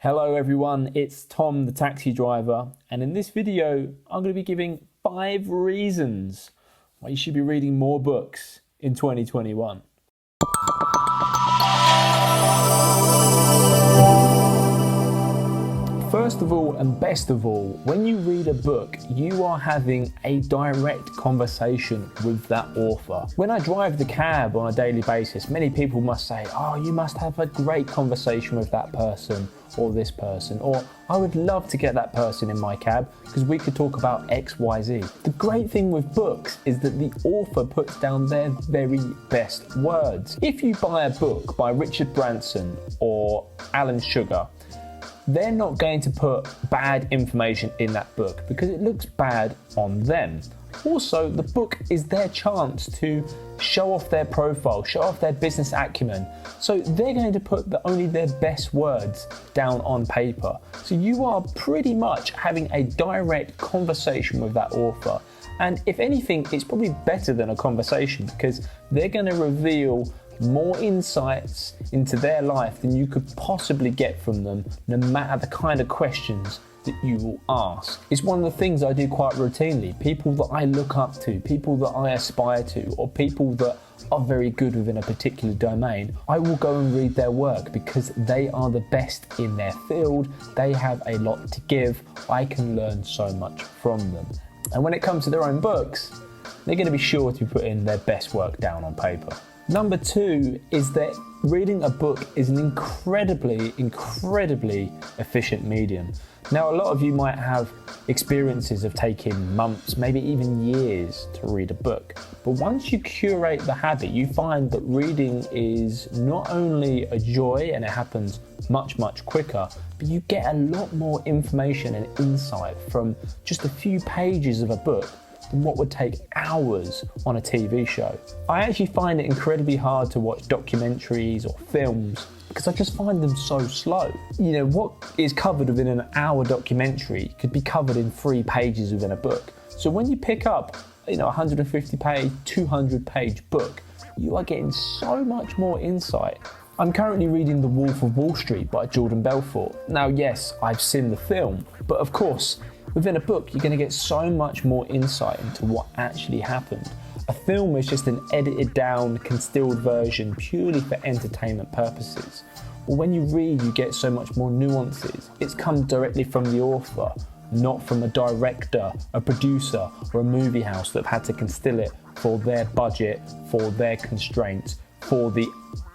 Hello everyone, it's Tom the taxi driver, and in this video I'm going to be giving 5 reasons why you should be reading more books in 2021. First of all and best of all, when you read a book, you are having a direct conversation with that author. When I drive the cab on a daily basis, many people must say, oh, you must have a great conversation with that person or this person, or I would love to get that person in my cab because we could talk about X, Y, Z. The great thing with books is that the author puts down their very best words. If you buy a book by Richard Branson or Alan Sugar, they're not going to put bad information in that book because it looks bad on them. Also, the book is their chance to show off their profile, show off their business acumen. So they're going to put only their best words down on paper. So you are pretty much having a direct conversation with that author. And if anything, it's probably better than a conversation because they're going to reveal more insights into their life than you could possibly get from them, no matter the kind of questions that you will ask. It's one of the things I do quite routinely. People that I look up to, people that I aspire to, or people that are very good within a particular domain, I will go and read their work because they are the best in their field. They have a lot to give. I can learn so much from them. And when it comes to their own books, they're going to be sure to put in their best work down on paper. Number 2 is that reading a book is an incredibly efficient medium. Now, a lot of you might have experiences of taking months, maybe even years to read a book. But once you curate the habit, you find that reading is not only a joy and it happens much quicker, but you get a lot more information and insight from just a few pages of a book than what would take hours on a TV show. I actually find it incredibly hard to watch documentaries or films because I just find them so slow. You know, what is covered within an hour documentary could be covered in 3 pages within a book. So when you pick up, a 150 page, 200 page book, you are getting so much more insight. I'm currently reading The Wolf of Wall Street by Jordan Belfort. Now, yes, I've seen the film, but of course, within a book, you're going to get so much more insight into what actually happened. A film is just an edited down, concealed version purely for entertainment purposes. Well, when you read, you get so much more nuances. It's come directly from the author, not from a director, a producer, or a movie house that have had to conceal it for their budget, for their constraints, for the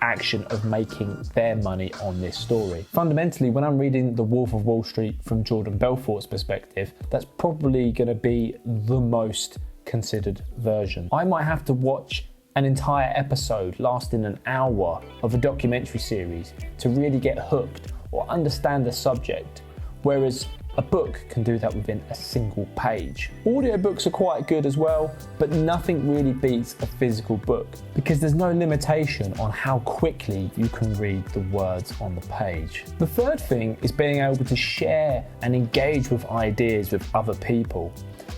action of making their money on this story. Fundamentally, when I'm reading The Wolf of Wall Street from Jordan Belfort's perspective, that's probably going to be the most considered version. I might have to watch an entire episode lasting an hour of a documentary series to really get hooked or understand the subject, whereas a book can do that within a single page. Audiobooks are quite good as well, but nothing really beats a physical book because there's no limitation on how quickly you can read the words on the page. The third thing is being able to share and engage with ideas with other people.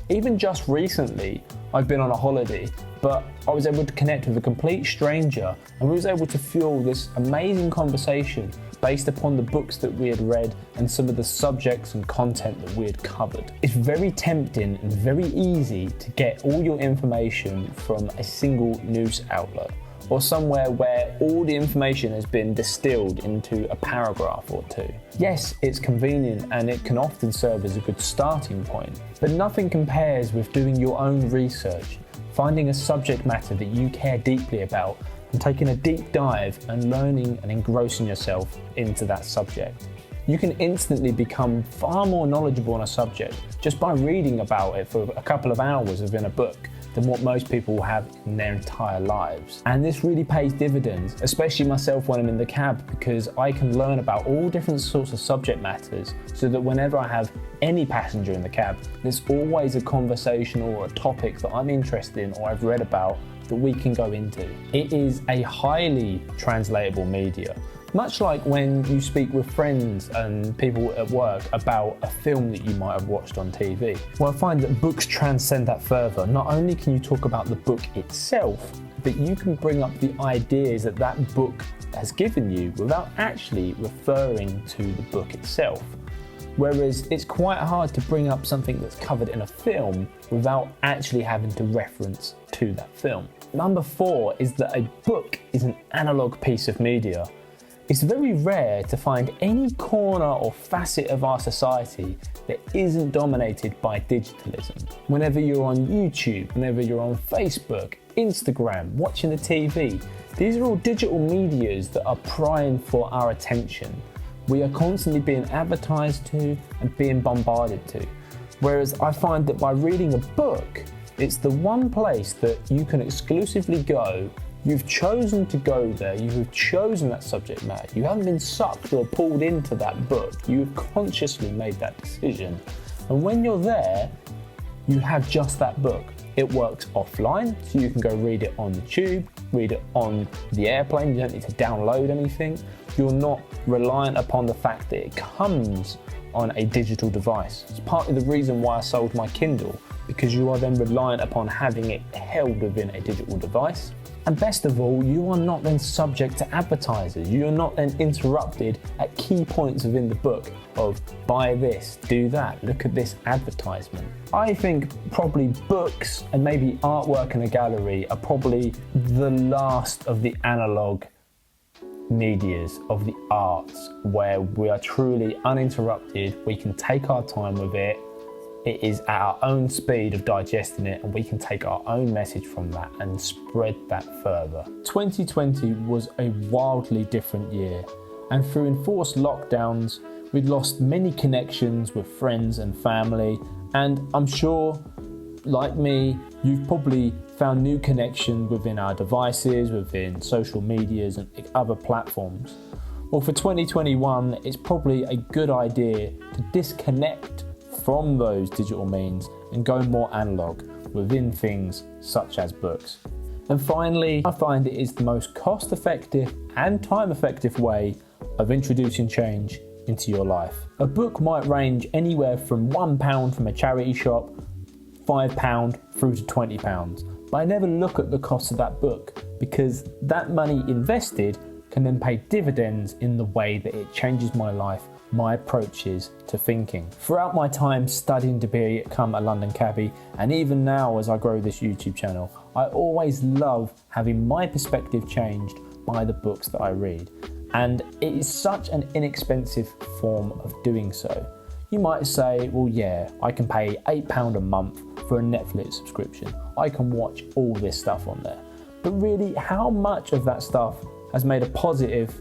Even just recently, I've been on a holiday, but I was able to connect with a complete stranger and we was able to fuel this amazing conversation based upon the books that we had read and some of the subjects and content that we had covered. It's very tempting and very easy to get all your information from a single news outlet or somewhere where all the information has been distilled into a paragraph or 2. Yes, it's convenient and it can often serve as a good starting point, but nothing compares with doing your own research, finding a subject matter that you care deeply about and taking a deep dive and learning and engrossing yourself into that subject. You can instantly become far more knowledgeable on a subject just by reading about it for a couple of hours within a book than what most people will have in their entire lives. And this really pays dividends, especially myself when I'm in the cab, because I can learn about all different sorts of subject matters so that whenever I have any passenger in the cab, there's always a conversation or a topic that I'm interested in or I've read about that we can go into. It is a highly translatable media. Much like when you speak with friends and people at work about a film that you might have watched on TV. Well, I find that books transcend that further. Not only can you talk about the book itself, that you can bring up the ideas that that book has given you without actually referring to the book itself. Whereas it's quite hard to bring up something that's covered in a film without actually having to reference to that film. Number 4 is that a book is an analog piece of media. It's very rare to find any corner or facet of our society that isn't dominated by digitalism. Whenever you're on YouTube, whenever you're on Facebook, Instagram, watching the TV, these are all digital medias that are prying for our attention. We are constantly being advertised to and being bombarded to. Whereas I find that by reading a book, it's the one place that you can exclusively go. You've chosen to go there, you have chosen that subject matter. You haven't been sucked or pulled into that book. You've consciously made that decision. And when you're there, you have just that book. It works offline, so you can go read it on the tube, read it on the airplane. You don't need to download anything. You're not reliant upon the fact that it comes on a digital device. It's partly the reason why I sold my Kindle, because you are then reliant upon having it held within a digital device. And best of all, you are not then subject to advertisers. You are not then interrupted at key points within the book of buy this, do that, look at this advertisement. I think probably books and maybe artwork in a gallery are probably the last of the analog medias, of the arts, where we are truly uninterrupted. We can take our time with it. It is at our own speed of digesting it, and we can take our own message from that and spread that further. 2020 was a wildly different year, and through enforced lockdowns, we'd lost many connections with friends and family, and I'm sure, like me, you've probably found new connections within our devices, within social medias and other platforms. Well, for 2021, it's probably a good idea to disconnect from those digital means and go more analog within things such as books. And finally, I find it is the most cost-effective and time-effective way of introducing change into your life. A book might range anywhere from £1 from a charity shop, £5 through to £20, but I never look at the cost of that book, because that money invested can then pay dividends in the way that it changes my life, my approaches to thinking. Throughout my time studying to become a London cabbie, and even now as I grow this YouTube channel, I always love having my perspective changed by the books that I read. And it is such an inexpensive form of doing so. You might say, well, yeah, I can pay £8 a month for a Netflix subscription. I can watch all this stuff on there. But really, how much of that stuff has made a positive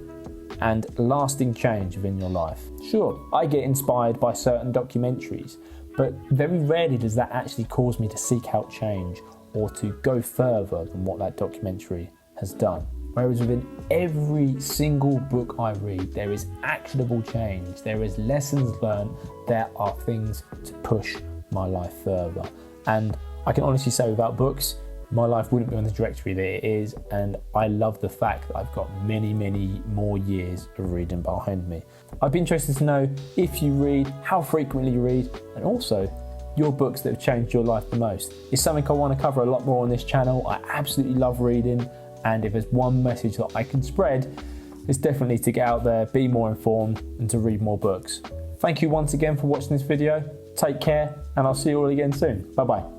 and lasting change within your life? Sure, I get inspired by certain documentaries, but very rarely does that actually cause me to seek out change or to go further than what that documentary has done. Whereas within every single book I read, there is actionable change, there is lessons learned, there are things to push my life further. And I can honestly say, without books, my life wouldn't be on the trajectory that it is, and I love the fact that I've got many, many more years of reading behind me. I'd be interested to know if you read, how frequently you read, and also your books that have changed your life the most. It's something I want to cover a lot more on this channel. I absolutely love reading, and if there's one message that I can spread, it's definitely to get out there, be more informed, and to read more books. Thank you once again for watching this video. Take care, and I'll see you all again soon. Bye-bye.